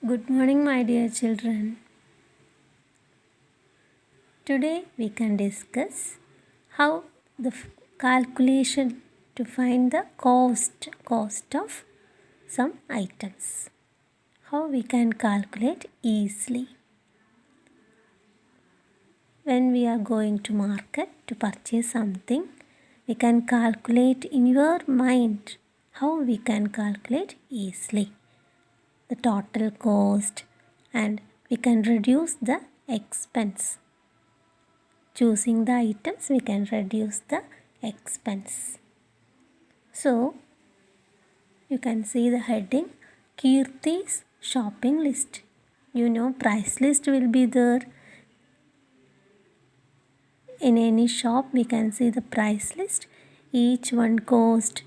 Good morning, my dear children. Today we can discuss how the calculation to find the cost of some items. How we can calculate easily. When we are going to market to purchase something, we can calculate in your mind how we can calculate easily the total cost and we can reduce the expense. Choosing the items, we can reduce the expense. So, you can see the heading Kirti's shopping list. You know, price list will be there. In any shop, we can see the price list. Each one cost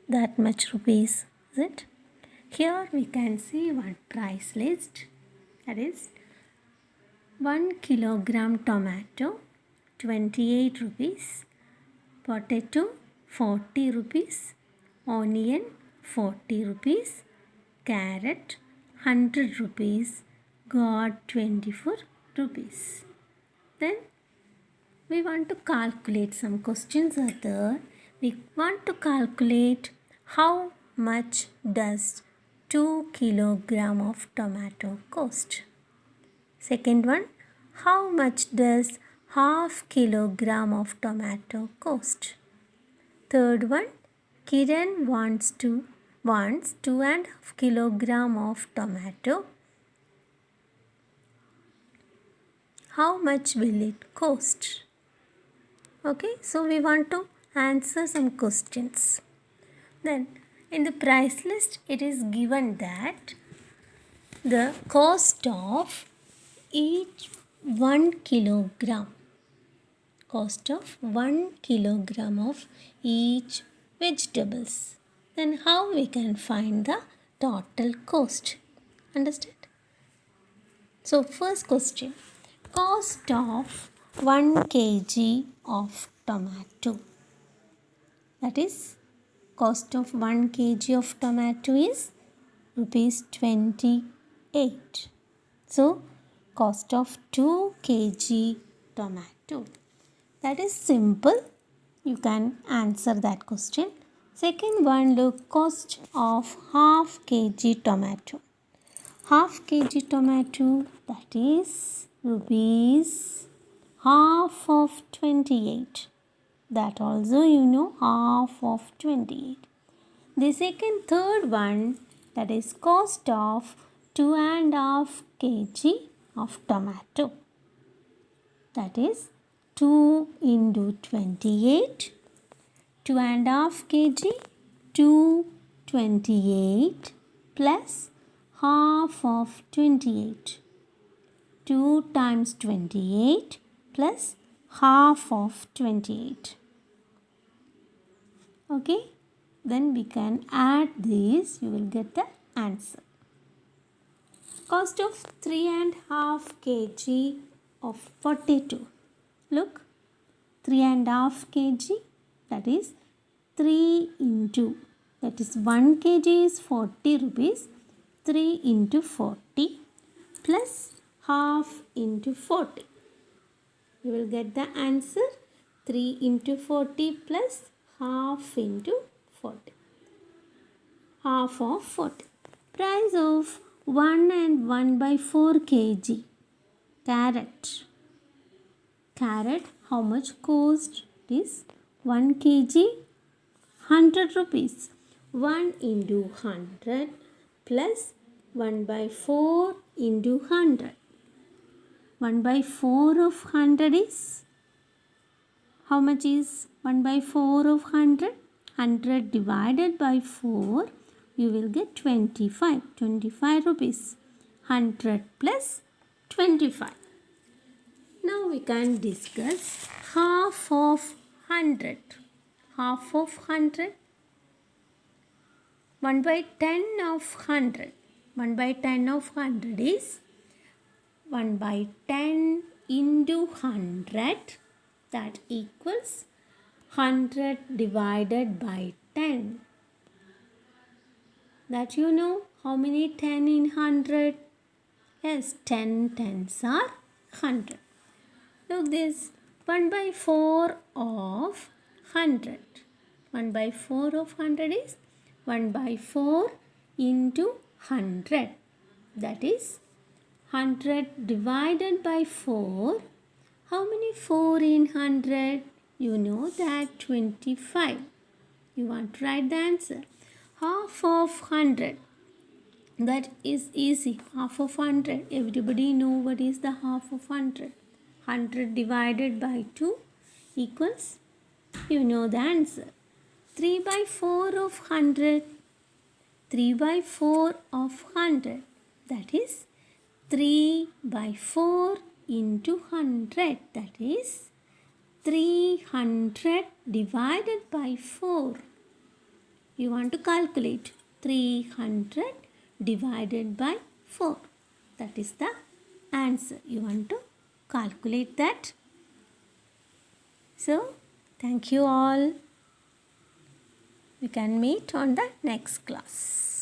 that much rupees, is it? Here we can see one price list. That is 1 kilogram tomato, 28 rupees. Potato 40 rupees, onion 40 rupees, carrot 100 rupees, gourd 24 rupees. Then we want to calculate some questions are there. We want to calculate how much does 2 kilogram of tomato cost. Second one, how much does half kilogram of tomato cost? Third one, Kiran wants 2.5 kilogram of tomato. How much will it cost? Okay, so we want to answer some questions. Then in the price list, it is given that the cost of each 1 kilogram, cost of 1 kilogram of each vegetables. Then how we can find the total cost? Understand? So first question, cost of 1 kg of tomato. That is, cost of 1 kg of tomato is rupees 28. So cost of 2 kg tomato. That is simple. You can answer that question. Second one, look, cost of half kg tomato. Half kg tomato, that is rupees half of 28. That also you know, half of 28. The third one, that is cost of 2.5 kg of tomato. That is 2 into 28. 2.5 kg, 228 plus half of 28. 2 times 28 plus half of 28. Okay, then we can add these, you will get the answer. Cost of 3.5 kg of potato. Look, 3.5 kg, that is 3 into, that is 1 kg is 40 rupees, 3 into 40 plus half into 40. You will get the answer 3 into 40 plus half into 40. Half of 40. Price of 1 and 1 by 4 kg. Carrot. Carrot, how much cost? It is 1 kg, 100 rupees. 1 into 100 plus 1 by 4 into 100. 1 by 4 of 100 is, how much is 1 by 4 of 100? 100 divided by 4, you will get 25. 25 rupees. 100 plus 25. Now we can discuss half of 100. Half of 100. 1 by 10 of 100. 1 by 10 of 100 is 1 by 10 into 100. That equals 100 divided by 10. That you know, How many 10 in 100? Yes, 10 tens are 100. Look this, 1 by 4 of 100. 1 by 4 of 100 is 1 by 4 into 100. That is 100 divided by 4. How many 4 in 100? You know that 25. You want to write the answer. Half of 100. That is easy. Half of 100. Everybody know what is the half of 100. 100 divided by 2 equals, you know the answer. 3 by 4 of 100. 3 by 4 of 100. That is 3 by 4 into 100. That is 300 divided by 4. You want to calculate 300 divided by 4. That is the answer. You want to calculate that. So, thank you all. We can meet on the next class.